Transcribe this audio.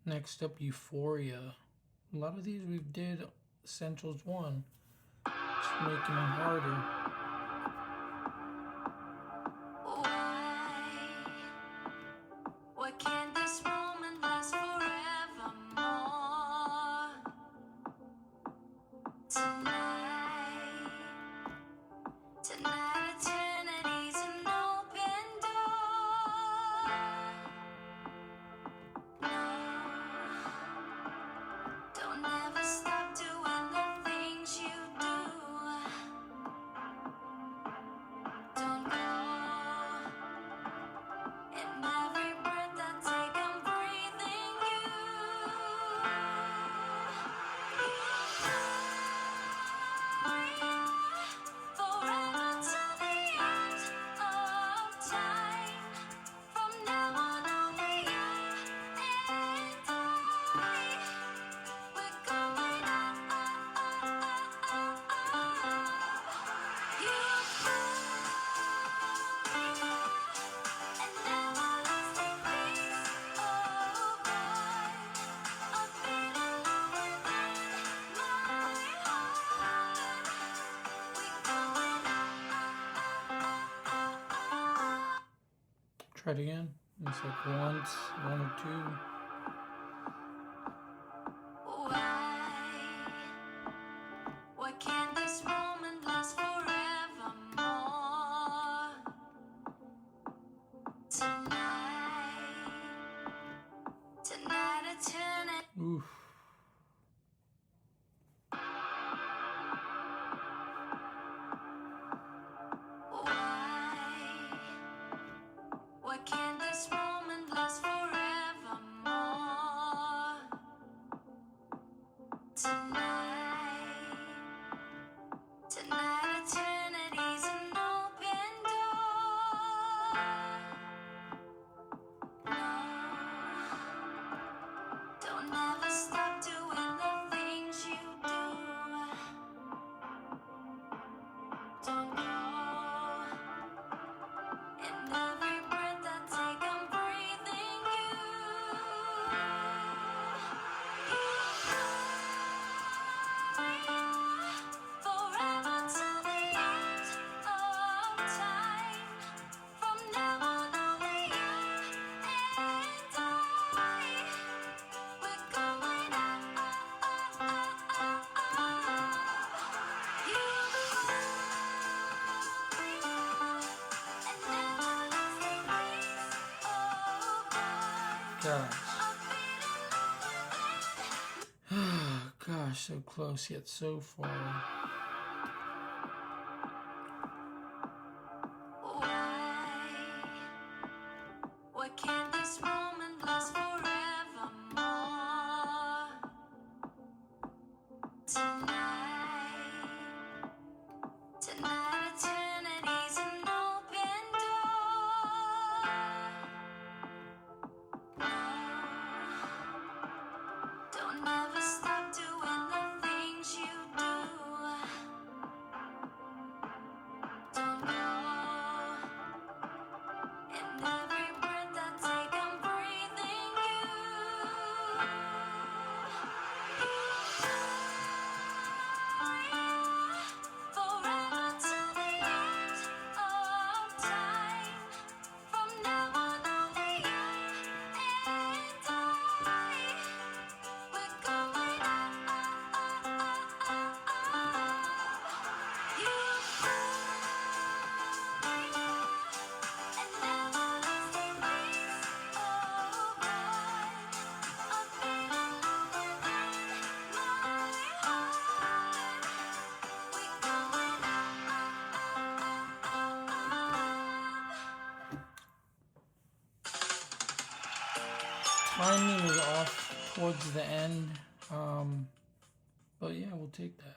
Next up, Euphoria. A lot of these we did Essentials 1. Just making them harder. Why can't this moment last forevermore? Tonight eternity's an open door. No, don't ever stop doing the things you do. Don't go. In every breath I take, I'm breathing you. Forever till the end of time. From now on, only you and I. We're going Try it again. It's like once, one or two. Why can't this moment last forevermore? Tonight eternity. Oof. Why can't this moment last forevermore? Tonight eternity's an open door. No, don't ever stop doing the things you do. Don't go. In every breath I take, I'm breathing you. Forever till the end of time. From now on, only you and I. We're going Gosh, so close yet so far. Why can't this moment last forevermore? Tonight eternity's an open door. No, don't ever stop doing the things you do. Don't go. In every breath I take, I'm breathing you. Forever till the end of time. From now on, only you and I. We're going Timing was off towards the end, but yeah, we'll take that.